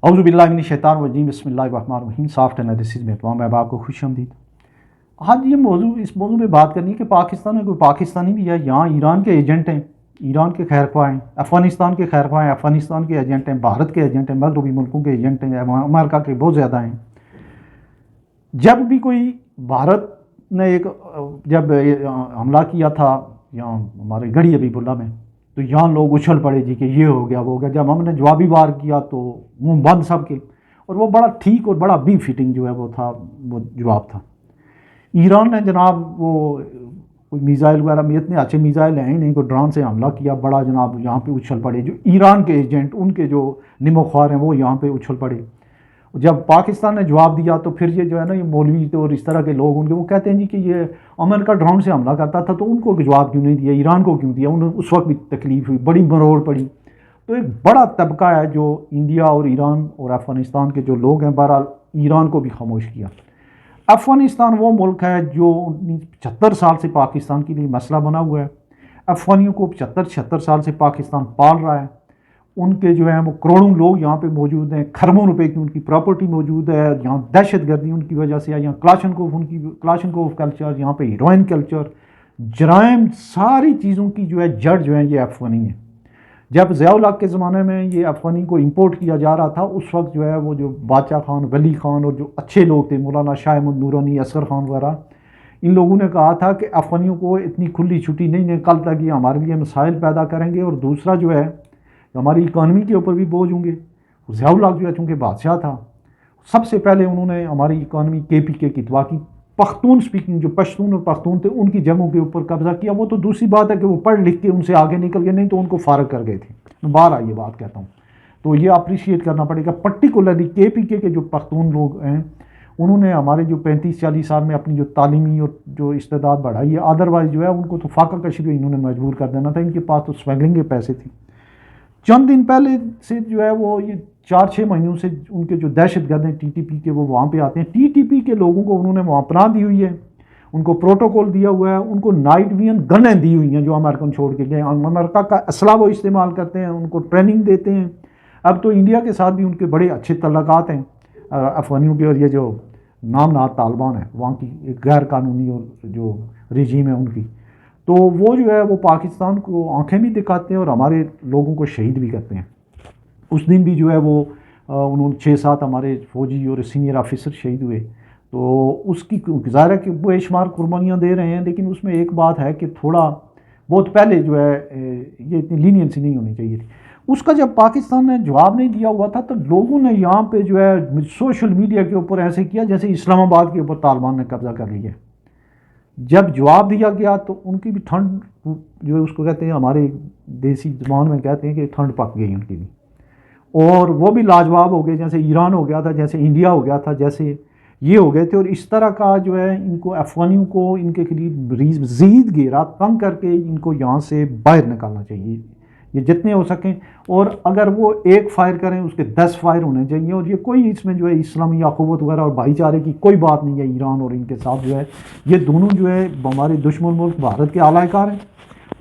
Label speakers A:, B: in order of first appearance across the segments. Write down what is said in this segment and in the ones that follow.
A: औज़ु बिल्लाहि मिनश शैतानिर रजीम बिस्मिल्लाहिर रहमानिर रहीम। Soft analysis में तमाम अहबाब को खुशामदीद। आज ये इस मौजू पे बात करनी है कि पाकिस्तान में कोई पाकिस्तानी भी है, यहाँ ईरान के एजेंट हैं, ईरान के खैरख्वाह हैं, अफ़गानिस्तान के खैरख्वाह हैं, अफ़गानिस्तान के एजेंट हैं, भारत के एजेंट हैं, मगरबी मुल्कों के एजेंट हैं, अमेरिका के बहुत ज़्यादा हैं। जब भी कोई भारत ने जब हमला किया था यहाँ हमारे गढ़ी हबीबुल्लाह में, तो यहाँ लोग उछल पड़े जी कि ये हो गया वो हो गया। जब हमने जवाबी वार किया तो मुंह बंद सबके, और वो बड़ा ठीक और बड़ा बी फिटिंग जो है वो था, वो जवाब था। ईरान ने जनाब वो कोई मिसाइल वगैरह में, इतने अच्छे मिसाइल हैं ही नहीं, कोई ड्रोन से हमला किया बड़ा जनाब, यहाँ पे उछल पड़े जो ईरान के एजेंट, उनके जो निमोख्वार हैं वो यहाँ पे उछल पड़े। जब पाकिस्तान ने जवाब दिया तो फिर ये जो है ना, ये मौलवी और इस तरह के लोग उनके, वो कहते हैं जी कि ये अमेरिका ड्रोन से हमला करता था तो उनको जवाब क्यों नहीं दिया, ईरान को क्यों दिया। उन्हें उस वक्त भी तकलीफ हुई, बड़ी मरोड़ पड़ी। तो एक बड़ा तबका है जो इंडिया और ईरान और अफ़गानिस्तान के जो लोग हैं, बहरहाल ईरान को भी खामोश किया। अफ़गानिस्तान वो मुल्क है जो 75 साल से पाकिस्तान के लिए मसला बना हुआ है। अफ़गानियों को 75-76 साल से पाकिस्तान पाल रहा है। उनके जो है वो करोड़ों लोग यहाँ पे मौजूद हैं, खरबों रुपए की उनकी प्रॉपर्टी मौजूद है। यहाँ दहशत गर्दी उनकी वजह से है, यहाँ क्लाशनकोव कल्चर, यहाँ पे हीरोइन कल्चर, जराइम, सारी चीज़ों की जो है जड़ जो है ये अफ़गानी है। जब ज़ियाउल हक के ज़माने में ये अफ़गानी को इंपोर्ट किया जा रहा था, उस वक्त जो है वो जो बादशाह खान, वली खान और जो अच्छे लोग थे, मौलाना शाह अहमद नूरानी, असगर खान वगैरह, इन लोगों ने कहा था कि अफ़गानियों को इतनी खुली छुट्टी नहीं है, कल तक ये हमारे लिए मसाइल पैदा करेंगे और दूसरा जो है हमारी इकानमी के ऊपर भी बोझ होंगे। ज़ियाउल हक जो है चूँकि बादशाह था, सबसे पहले उन्होंने हमारी इकानमी KPK की दवा की, पख्तून स्पीकिंग जो पश्तून और पख्तून थे उनकी जगहों के ऊपर कब्जा किया। वो तो दूसरी बात है कि वो पढ़ लिख के उनसे आगे निकल गए, नहीं तो उनको फारग कर गए थे। मैं बार ये बात कहता हूँ, तो ये अप्रिशिएट करना पड़ेगा। पर्टिकुलरली KPK के जो पख्तून लोग हैं, उन्होंने हमारे जो 35-40 साल में अपनी जो तालीमी और जो इस्तेदाद बढ़ाई है, अदरवाइज़ जो है उनको तो फाका कशी पे इन्होंने मजबूर कर देना था। इनके पास तो स्मगलिंग के पैसे थे। चंद दिन पहले से जो है वो ये 4-6 महीनों से उनके जो दहशत गर्द हैं TTP के, वो वहाँ पे आते हैं। TTP के लोगों को उन्होंने वहाँ पनाह दी हुई है, उनको प्रोटोकॉल दिया हुआ है, उनको नाइट विजन गनें दी हुई हैं जो अमेरिकन छोड़ के गए। अमेरिका का असला वो इस्तेमाल करते हैं, उनको ट्रेनिंग देते हैं। अब तो इंडिया के साथ भी उनके बड़े अच्छे तल्लुकात हैं अफ़गानियों के, और ये जो नामनाद तालिबान है वहाँ की एक गैर कानूनी और जो रिजीम है उनकी, तो वो जो है वो पाकिस्तान को आंखें भी दिखाते हैं और हमारे लोगों को शहीद भी करते हैं। उस दिन भी जो है वो उन्होंने 6-7 हमारे फौजी और सीनियर ऑफिसर शहीद हुए। तो उसकी ज़ाहिर है कि बेशुमार कुर्बानियाँ दे रहे हैं, लेकिन उसमें एक बात है कि थोड़ा बहुत पहले जो है ये इतनी लीनियंसी नहीं होनी चाहिए थी। उसका जब पाकिस्तान ने जवाब नहीं दिया हुआ था तो लोगों ने यहाँ पे जो है सोशल मीडिया के ऊपर ऐसे किया जैसे इस्लामाबाद के ऊपर तालिबान ने कब्जा कर लिया। जब जवाब दिया गया तो उनकी भी ठंड जो है, उसको कहते हैं हमारे देसी ज़बान में कहते हैं कि ठंड पक गई उनकी भी, और वो भी लाजवाब हो गए, जैसे ईरान हो गया था, जैसे इंडिया हो गया था, जैसे ये हो गए थे। और इस तरह का जो है इनको अफ़गानियों को इनके करीब मज़ीद घेरा तंग करके इनको यहाँ से बाहर निकालना चाहिए, ये जितने हो सकें। और अगर वो एक फायर करें उसके 10 फायर होने चाहिए। और ये कोई इसमें जो है इस्लामी अखुवत वगैरह और भाईचारे की कोई बात नहीं है ईरान और इनके साथ। जो है ये दोनों जो है हमारे दुश्मन मुल्क भारत के आलाकार हैं,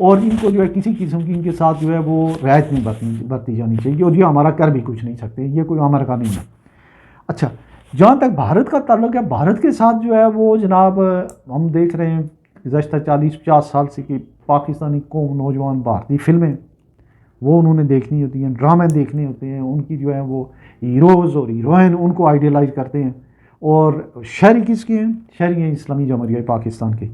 A: और इनको जो है किसी किस्म की इनके साथ जो है वो रियायत नहीं बरती जानी चाहिए। और ये हमारा कर भी कुछ नहीं सकते, ये कोई अमेरिका नहीं है। अच्छा, जहाँ तक भारत का ताल्लुक है, भारत के साथ जो है वो जनाब हम देख रहे हैं गुज़श्ता 40-50 साल से कि पाकिस्तानी कौम, नौजवान भारतीय फिल्में वो उन्होंने देखनी होती हैं, ड्रामे देखने होते हैं, उनकी जो है वो हीरोज़ और हीरोइन उनको आइडियलाइज करते हैं। और शहरी किसके हैं? शहरी हैं इस्लामी जमहूरिया पाकिस्तान के।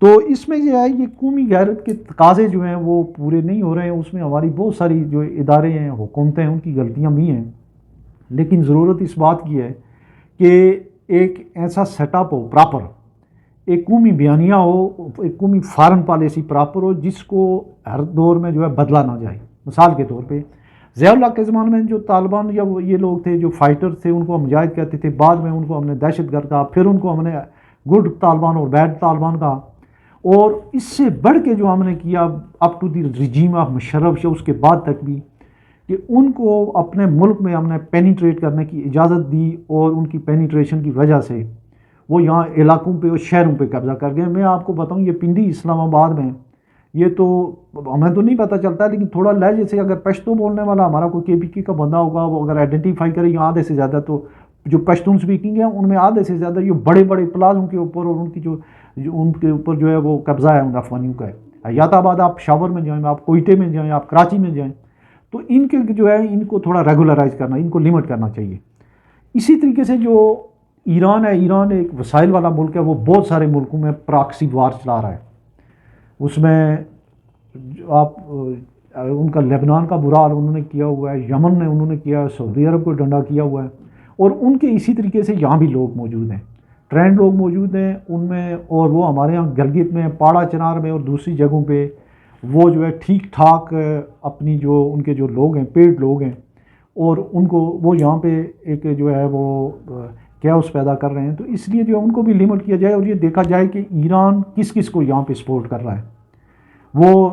A: तो इसमें जो है ये कौमी गैरत के तकाज़े जो हैं वो पूरे नहीं हो रहे हैं। उसमें हमारी बहुत सारी जो इदारे हैं, हुकूमतें हैं, उनकी गलतियाँ भी हैं। लेकिन ज़रूरत इस बात की है कि एक ऐसा सेटअप हो प्रॉपर, एक कौमी बयानिया हो, एक कौमी फॉरेन पॉलिसी प्रॉपर हो, जिसको हर दौर में जो है बदला ना जाए। मिसाल के तौर पे ज़ियाउल हक के ज़माने में जो तालिबान या वो ये लोग थे जो फाइटर थे, उनको हम मुजाहिद कहते थे, बाद में उनको हमने दहशतगर्द कहा, फिर उनको हमने गुड तालिबान और बैड तालिबान कहा। और इससे बढ़ के जो हमने किया up to the regime of Musharraf, उसके बाद तक भी, कि उनको अपने मुल्क में हमने पेनिट्रेट करने की इजाज़त दी, और उनकी पेनिट्रेशन की वजह से वो यहाँ इलाकों पे और शहरों पे कब्ज़ा कर गए। मैं आपको बताऊँ, ये पिंडी इस्लामाबाद में یہ تو ہمیں تو نہیں پتہ چلتا، لیکن تھوڑا لہجے سے اگر پشتو بولنے والا ہمارا کوئی کے پی کے کا بندہ ہوگا، وہ اگر آئیڈینٹیفائی کرے یا آدھے سے زیادہ، تو جو پشتون سپیکنگ ہیں ان میں آدھے سے زیادہ جو بڑے بڑے پلازوں کے اوپر اور ان کی جو ان کے اوپر جو ہے وہ قبضہ ہے ان افغانیوں کا ہے. حیات آباد آپ پشاور میں جائیں، آپ کوئٹے میں جائیں، آپ کراچی میں جائیں، تو ان کے جو ہے ان کو تھوڑا ریگولرائز کرنا، ان کو لمٹ کرنا چاہیے. اسی طریقے سے جو ایران ہے، ایران ایک وسائل والا ملک ہے، وہ بہت سارے ملکوں میں پراکسی وار چلا رہا ہے. اس میں آپ ان کا لبنان کا برا حال انہوں نے کیا ہوا ہے، یمن میں انہوں نے کیا ہے، سعودی عرب کو ڈنڈا کیا ہوا ہے، اور ان کے اسی طریقے سے یہاں بھی لوگ موجود ہیں، ٹرینڈ لوگ موجود ہیں ان میں. اور وہ ہمارے یہاں گلگت میں، پاڑا چنار میں اور دوسری جگہوں پہ وہ جو ہے ٹھیک ٹھاک اپنی جو ان کے جو لوگ ہیں، پیڈ لوگ ہیں، اور ان کو وہ یہاں پہ ایک جو ہے وہ کیاؤس پیدا کر رہے ہیں. تو اس لیے جو ہے ان کو بھی لمٹ کیا جائے اور یہ دیکھا جائے کہ ایران کس کس کو یہاں پہ سپورٹ کر رہا ہے. وہ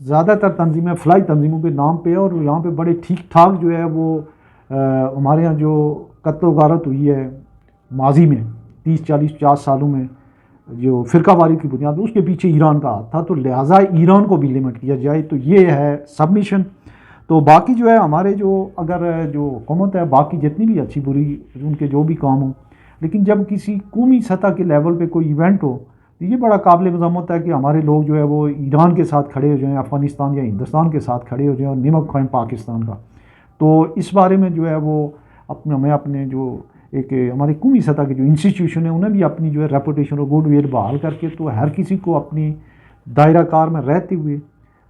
A: زیادہ تر تنظیمیں فلائی تنظیموں کے نام پہ، اور یہاں پہ بڑے ٹھیک ٹھاک جو ہے وہ ہمارے یہاں جو قتل و غارت ہوئی ہے ماضی میں 30 40 50 سالوں میں جو فرقہ واری کی بنیاد، اس کے پیچھے ایران کا ہاتھ تھا. تو لہٰذا ایران کو بھی لمٹ کیا جائے. تو یہ ہے سبمیشن. تو باقی جو ہے ہمارے جو اگر جو حکومت ہے، باقی جتنی بھی اچھی بری ان کے جو بھی کام ہوں، لیکن جب کسی قومی سطح کے لیول پہ کوئی ایونٹ ہو تو یہ بڑا قابل مذمت ہے کہ ہمارے لوگ جو ہے وہ ایران کے ساتھ کھڑے ہو جائیں، افغانستان یا ہندوستان کے ساتھ کھڑے ہو جائیں اور نمک کھائیں پاکستان کا. تو اس بارے میں جو ہے وہ ہمیں اپنے جو ایک ہماری قومی سطح کے جو انسٹیٹیوشن ہیں انہیں بھی اپنی جو ہے ریپوٹیشن اور گڈ ول بحال کر کے، تو ہر کسی کو اپنی دائرہ کار میں رہتے ہوئے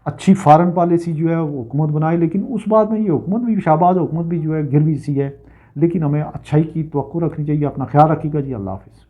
A: اچھی فارن پالیسی جو ہے وہ حکومت بنائے. لیکن اس بات میں یہ حکومت بھی شہباز حکومت بھی جو ہے گروی سی ہے، لیکن ہمیں اچھائی کی توقع رکھنی چاہیے. اپنا خیال رکھیے گا جی. اللہ حافظ.